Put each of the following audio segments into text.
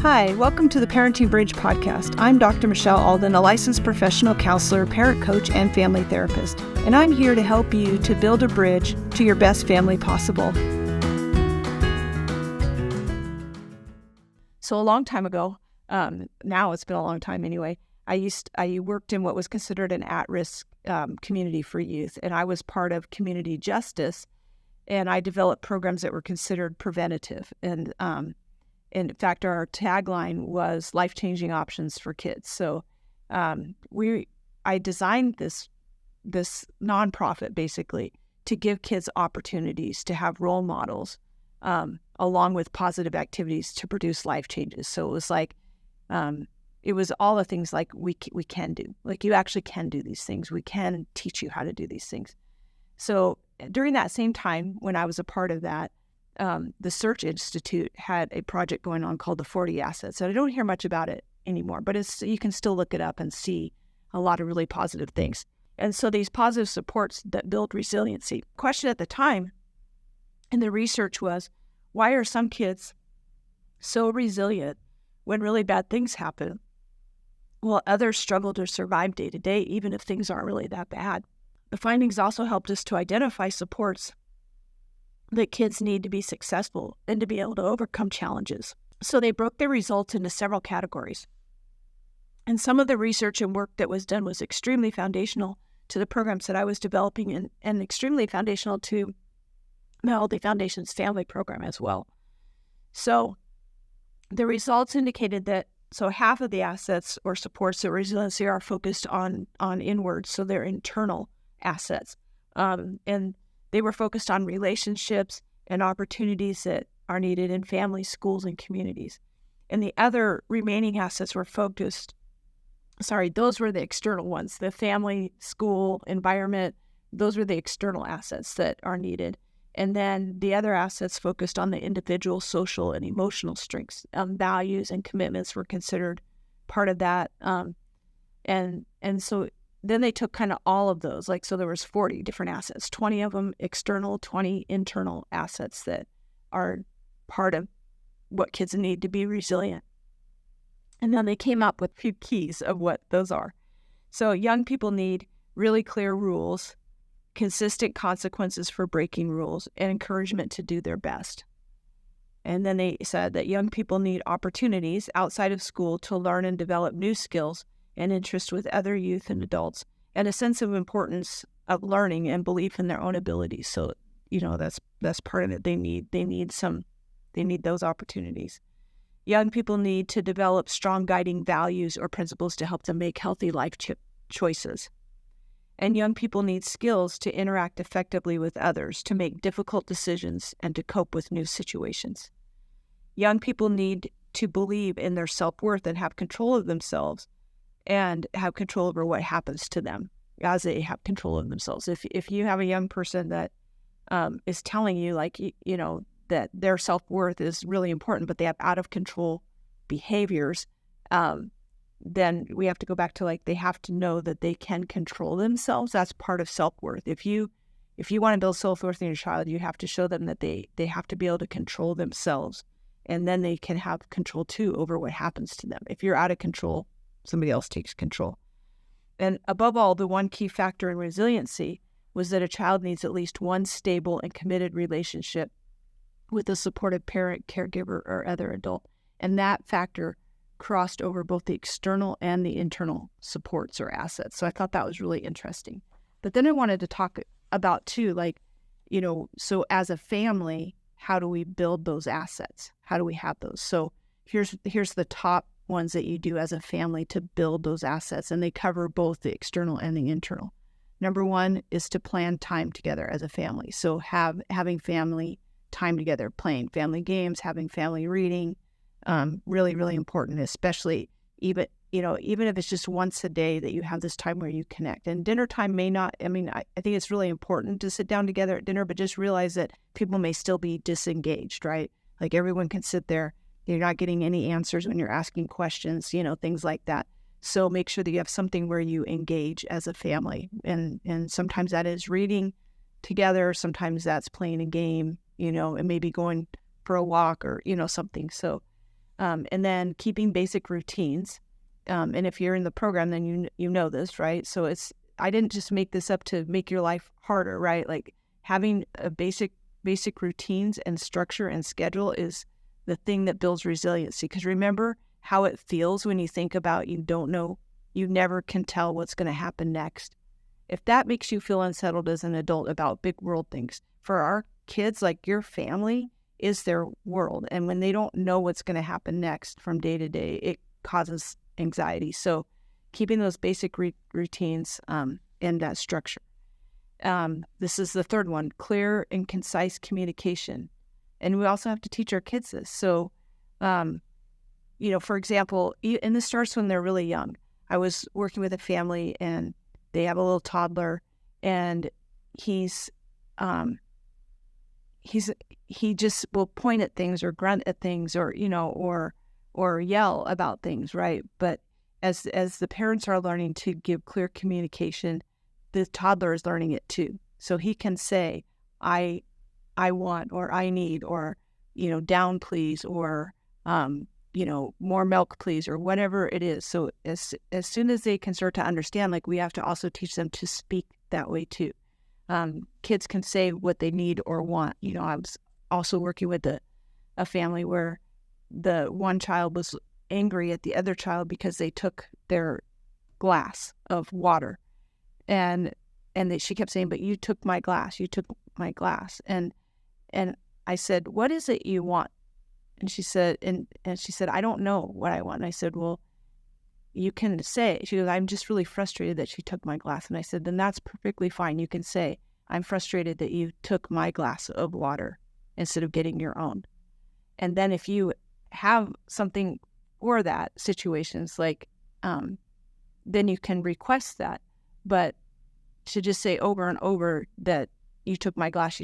Hi, welcome to the Parenting Bridge podcast. I'm Dr. Michelle Alden, a licensed professional counselor, parent coach, and family therapist, and I'm here to help you to build a bridge to your best family possible. So a long time ago, now it's been a long time anyway, I worked in what was considered an at-risk community for youth, and I was part of community justice, and I developed programs that were considered preventative. And in fact, our tagline was life-changing options for kids. So I designed this nonprofit basically to give kids opportunities to have role models along with positive activities to produce life changes. So it was like, it was all the things like we can do. Like, you actually can do these things. We can teach you how to do these things. So during that same time, when I was a part of that, the Search Institute had a project going on called the 40 Assets. And I don't hear much about it anymore, but you can still look it up and see a lot of really positive things. And so these positive supports that build resiliency. The question at the time in the research was, why are some kids so resilient when really bad things happen, while others struggle to survive day to day, even if things aren't really that bad? The findings also helped us to identify supports that kids need to be successful and to be able to overcome challenges. So they broke their results into several categories. And some of the research and work that was done was extremely foundational to the programs that I was developing and extremely foundational to Melody Foundation's family program as well. So the results indicated that half of the assets or supports that resiliency are focused on inward, so they're internal assets. And they were focused on relationships and opportunities that are needed in families, schools, and communities. And the other remaining assets were those were the external ones, the family, school, environment. Those were the external assets that are needed. And then the other assets focused on the individual, social, and emotional strengths. Values and commitments were considered part of that. And so then they took kind of all of those, so there was 40 different assets, 20 of them external, 20 internal assets that are part of what kids need to be resilient. And then they came up with a few keys of what those are. So young people need really clear rules, consistent consequences for breaking rules, and encouragement to do their best. And then they said that young people need opportunities outside of school to learn and develop new skills and interest with other youth and adults, and a sense of importance of learning and belief in their own abilities. So, that's part of it. They need those opportunities. Young people need to develop strong guiding values or principles to help them make healthy life choices. And young people need skills to interact effectively with others, to make difficult decisions, and to cope with new situations. Young people need to believe in their self-worth and have control of themselves, and have control over what happens to them as they have control of themselves. If you have a young person that is telling you, that their self-worth is really important, but they have out-of-control behaviors, then we have to go back to, they have to know that they can control themselves. That's part of self-worth. If you want to build self-worth in your child, you have to show them that they have to be able to control themselves, and then they can have control, too, over what happens to them. If you're out of control, somebody else takes control. And above all, the one key factor in resiliency was that a child needs at least one stable and committed relationship with a supportive parent, caregiver, or other adult. And that factor crossed over both the external and the internal supports or assets. So I thought that was really interesting. But then I wanted to talk about, too, so as a family, how do we build those assets? How do we have those? So here's the top ones that you do as a family to build those assets, and they cover both the external and the internal. Number one is to plan time together as a family. So having family time together, playing family games, having family reading, really, really important, especially even if it's just once a day that you have this time where you connect. And dinner time may not, I think it's really important to sit down together at dinner, but just realize that people may still be disengaged, right? Everyone can sit there. You're not getting any answers when you're asking questions, things like that. So make sure that you have something where you engage as a family. And sometimes that is reading together. Sometimes that's playing a game, and maybe going for a walk or, something. So And then keeping basic routines. And if you're in the program, then you know this, right? So I didn't just make this up to make your life harder, right? Like having a basic routines and structure and schedule is the thing that builds resiliency. Because remember how it feels when you think about you don't know, you never can tell what's going to happen next. If that makes you feel unsettled as an adult about big world things, for our kids, like your family is their world. And when they don't know what's going to happen next from day to day, it causes anxiety. So keeping those basic routines and that structure. This is the third one, clear and concise communication. And we also have to teach our kids this. So, for example, and this starts when they're really young. I was working with a family and they have a little toddler, and he just will point at things or grunt at things or yell about things, right? But as the parents are learning to give clear communication, the toddler is learning it too. So he can say, I want, or I need, or, down please, or, more milk please, or whatever it is. So as soon as they can start to understand, like we have to also teach them to speak that way too. Kids can say what they need or want. I was also working with a family where the one child was angry at the other child because they took their glass of water. And she kept saying, but you took my glass, And I said, what is it you want? And she said, I don't know what I want. And I said, well, you can say, she goes, I'm just really frustrated that she took my glass. And I said, then that's perfectly fine. You can say, I'm frustrated that you took my glass of water instead of getting your own. And then if you have something for that situations, like, then you can request that. But to just say over and over that you took my glass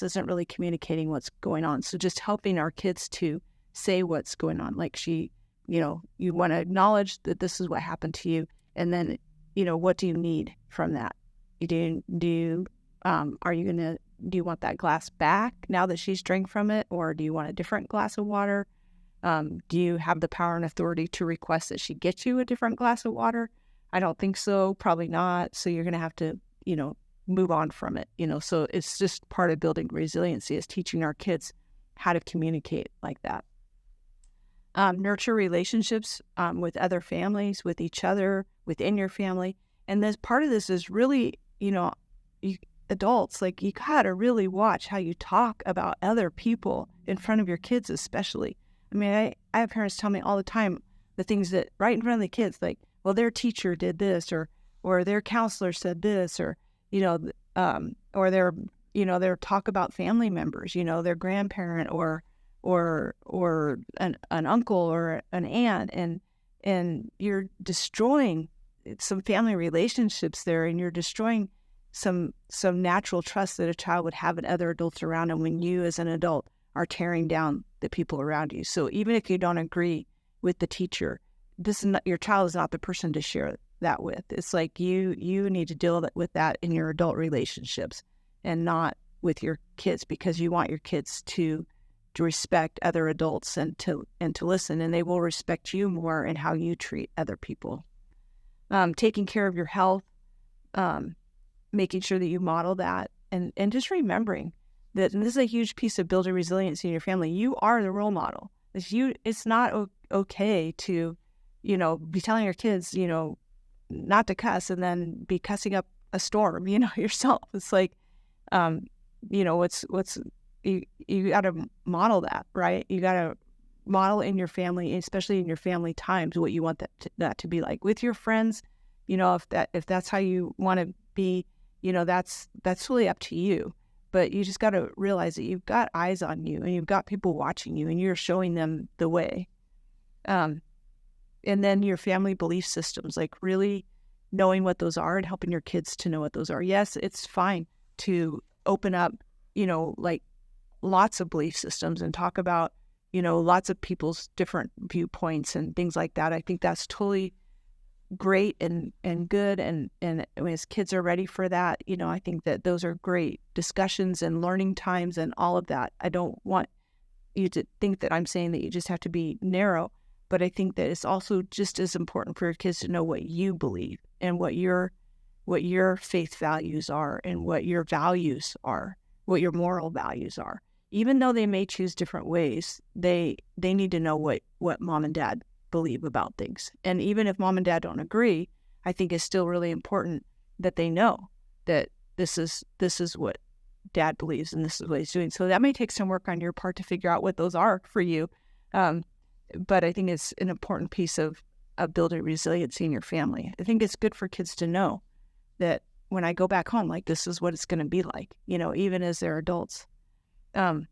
isn't really communicating what's going on. So just helping our kids to say what's going on. Like you want to acknowledge that this is what happened to you. And then, what do you need from that? Do you want that glass back now that she's drank from it? Or do you want a different glass of water? Do you have the power and authority to request that she get you a different glass of water? I don't think so. Probably not. So you're going to have to, move on from it, so it's just part of building resiliency is teaching our kids how to communicate like that. Nurture relationships with other families, with each other, within your family. And this part of this is really, adults, like you gotta really watch how you talk about other people in front of your kids, especially. I mean, I have parents tell me all the time the things that right in front of the kids, like, well, their teacher did this, or their counselor said this, or or their talk about family members, their grandparent or an uncle or an aunt, and you're destroying some family relationships there, and you're destroying some natural trust that a child would have in other adults around them when you as an adult are tearing down the people around you. So even if you don't agree with the teacher, your child is not the person to share that with. It's like you need to deal with that in your adult relationships and not with your kids, because you want your kids to respect other adults and to listen, and they will respect you more in how you treat other people. Taking care of your health, making sure that you model that, and just remembering that, and this is a huge piece of building resiliency in your family, you are the role model. It's not okay to, be telling your kids, not to cuss and then be cussing up a storm, yourself. It's like, you got to model that, right? You got to model in your family, especially in your family times, what you want that to be like with your friends. If that's how you want to be, that's really up to you. But you just got to realize that you've got eyes on you and you've got people watching you and you're showing them the way. And then your family belief systems, like really knowing what those are and helping your kids to know what those are. Yes, it's fine to open up, like lots of belief systems and talk about, lots of people's different viewpoints and things like that. I think that's totally great and good. And as kids are ready for that, I think that those are great discussions and learning times and all of that. I don't want, you to think that I'm saying that you just have to be narrow, but I think that it's also just as important for your kids to know what you believe and what your faith values are and what your values are, what your moral values are. Even though they may choose different ways, they need to know what mom and dad believe about things. And even if mom and dad don't agree, I think it's still really important that they know that this is what dad believes and this is what he's doing. So that may take some work on your part to figure out what those are for you. But I think it's an important piece of building resiliency in your family. I think it's good for kids to know that when I go back home, like, this is what it's going to be like, even as they're adults. And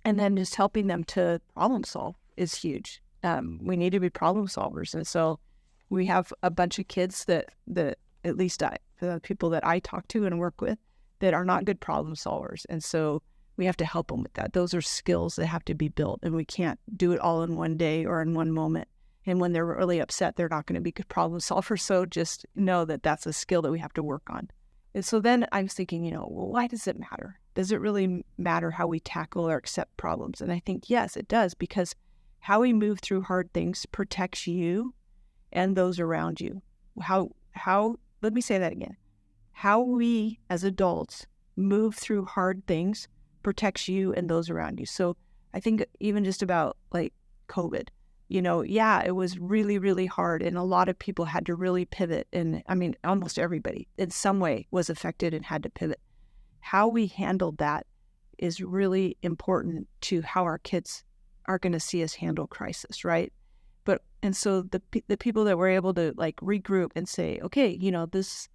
then just helping them to problem solve is huge. We need to be problem solvers. And so we have a bunch of kids that at least the people that I talk to and work with, that are not good problem solvers. And so we have to help them with that. Those are skills that have to be built, and we can't do it all in one day or in one moment. And when they're really upset, they're not going to be good problem solvers. So just know that that's a skill that we have to work on. And so then I was thinking, well, why does it matter? Does it really matter how we tackle or accept problems? And I think, yes, it does, because how we move through hard things protects you and those around you. Let me say that again. How we as adults move through hard things protects you and those around you. So I think even just about like COVID, it was really, really hard, and a lot of people had to really pivot. And I mean, almost everybody in some way was affected and had to pivot. How we handled that is really important to how our kids are going to see us handle crisis, right? And so the people that were able to like regroup and say, okay, this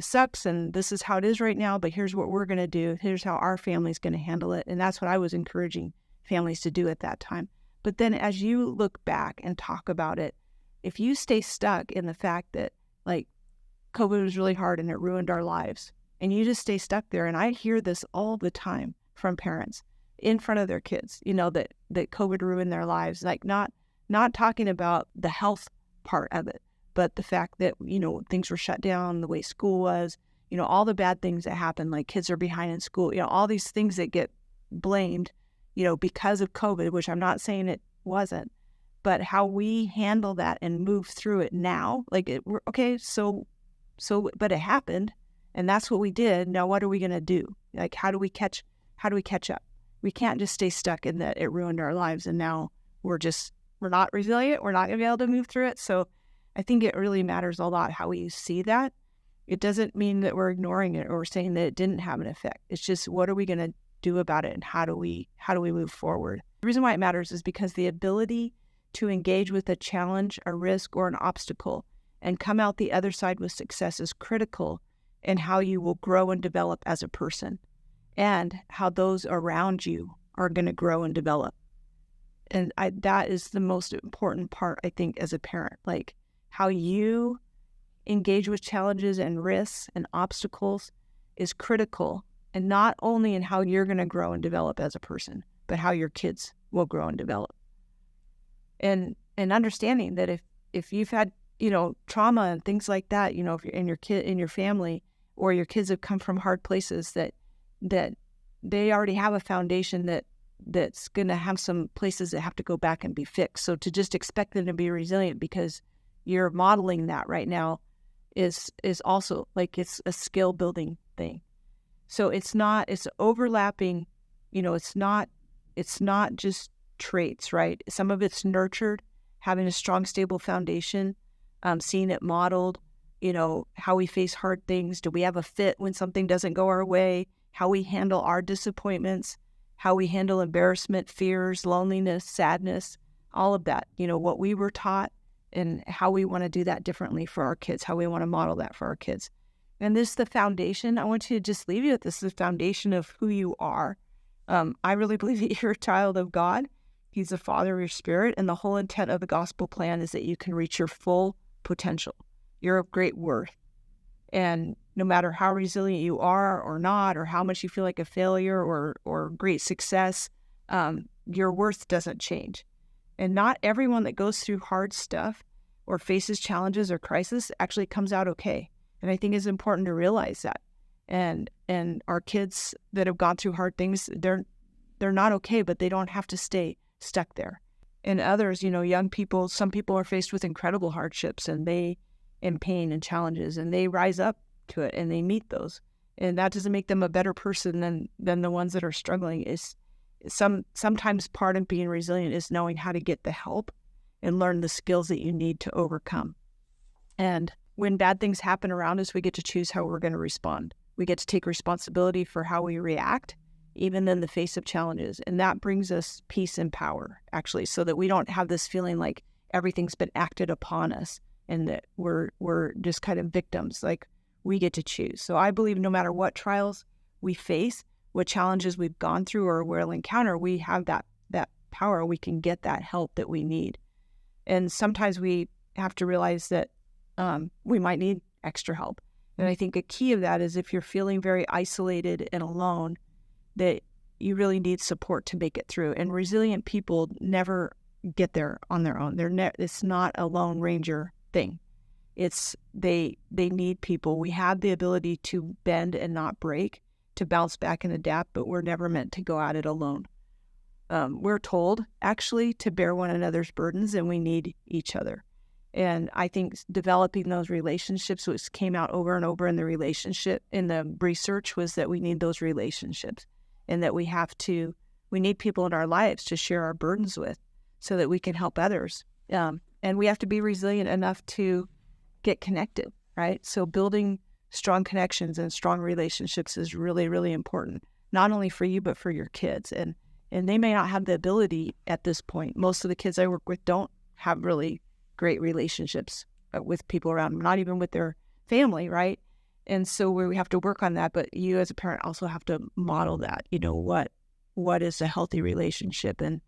sucks and this is how it is right now, but here's what we're going to do. Here's how our family's going to handle it. And that's what I was encouraging families to do at that time. But then as you look back and talk about it, if you stay stuck in the fact that like COVID was really hard and it ruined our lives, and you just stay stuck there, and I hear this all the time from parents in front of their kids, that COVID ruined their lives, like not talking about the health part of it, but the fact that, things were shut down, the way school was, all the bad things that happen, like kids are behind in school, all these things that get blamed, because of COVID, which I'm not saying it wasn't, but how we handle that and move through it now, like we're okay. So, but it happened, and that's what we did. Now, what are we going to do? Like, how do we catch up? We can't just stay stuck in that it ruined our lives, and now we're not resilient. We're not going to be able to move through it. So I think it really matters a lot how we see that. It doesn't mean that we're ignoring it or saying that it didn't have an effect. It's just, what are we going to do about it, and how do we move forward? The reason why it matters is because the ability to engage with a challenge, a risk, or an obstacle and come out the other side with success is critical in how you will grow and develop as a person, and how those around you are going to grow and develop. And that is the most important part, I think, as a parent, like how you engage with challenges and risks and obstacles is critical, and not only in how you're going to grow and develop as a person, but how your kids will grow and develop. And understanding that if you've had, trauma and things like that, if you're in your family, or your kids have come from hard places, that they already have a foundation that's going to have some places that have to go back and be fixed. So to just expect them to be resilient because you're modeling that right now is also like, it's a skill building thing. So it's overlapping, it's not just traits, right? Some of it's nurtured, having a strong, stable foundation, seeing it modeled, how we face hard things. Do we have a fit when something doesn't go our way? How we handle our disappointments, how we handle embarrassment, fears, loneliness, sadness, all of that, what we were taught, and how we want to do that differently for our kids, how we want to model that for our kids. And this is the foundation. I want you to just leave you with this, the foundation of who you are. I really believe that you're a child of God. He's the Father of your spirit. And the whole intent of the gospel plan is that you can reach your full potential. You're of great worth. And no matter how resilient you are or not, or how much you feel like a failure or great success, your worth doesn't change. And not everyone that goes through hard stuff or faces challenges or crisis actually comes out okay. And I think it's important to realize that. And our kids that have gone through hard things, they're they're not okay, but they don't have to stay stuck there. And others, young people, some people are faced with incredible hardships and pain and challenges, and they rise up to it and they meet those. And that doesn't make them a better person than the ones that are struggling. Sometimes part of being resilient is knowing how to get the help and learn the skills that you need to overcome. And when bad things happen around us, we get to choose how we're going to respond. We get to take responsibility for how we react, even in the face of challenges. And that brings us peace and power, actually, so that we don't have this feeling like everything's been acted upon us and that we're just kind of victims. Like, we get to choose. So I believe no matter what trials we face, what challenges we've gone through or will encounter, we have that power. We can get that help that we need. And sometimes we have to realize that we might need extra help. And I think a key of that is if you're feeling very isolated and alone, that you really need support to make it through. And resilient people never get there on their own. It's not a Lone Ranger thing. It's they need people. We have the ability to bend and not break, to bounce back and adapt, but we're never meant to go at it alone. We're told, actually, to bear one another's burdens, and we need each other. And I think developing those relationships, which came out over and over in the research, was that we need those relationships, and that we need people in our lives to share our burdens with so that we can help others. And we have to be resilient enough to get connected, right? So building strong connections and strong relationships is really, really important, not only for you, but for your kids. And they may not have the ability at this point. Most of the kids I work with don't have really great relationships with people around them, not even with their family, right? And so we have to work on that. But you as a parent also have to model that, what is a healthy relationship and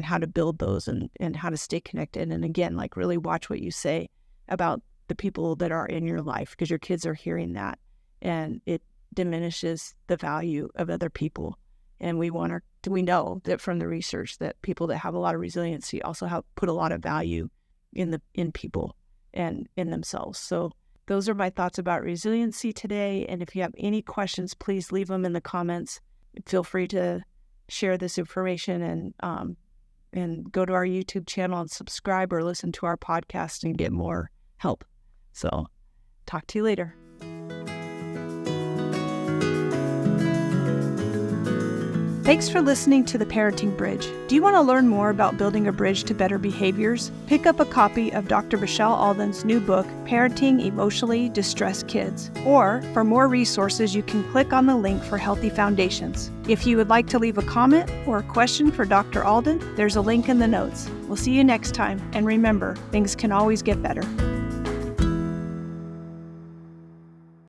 how to build those and how to stay connected. And again, like, really watch what you say about the people that are in your life, because your kids are hearing that and it diminishes the value of other people. And we know that from the research that people that have a lot of resiliency also put a lot of value in people and in themselves. So those are my thoughts about resiliency today. And if you have any questions, please leave them in the comments. Feel free to share this information and go to our YouTube channel and subscribe or listen to our podcast and get more help. So talk to you later. Thanks for listening to The Parenting Bridge. Do you want to learn more about building a bridge to better behaviors? Pick up a copy of Dr. Michelle Alden's new book, Parenting Emotionally Distressed Kids. Or, for more resources, you can click on the link for Healthy Foundations. If you would like to leave a comment or a question for Dr. Alden, there's a link in the notes. We'll see you next time, and remember, things can always get better.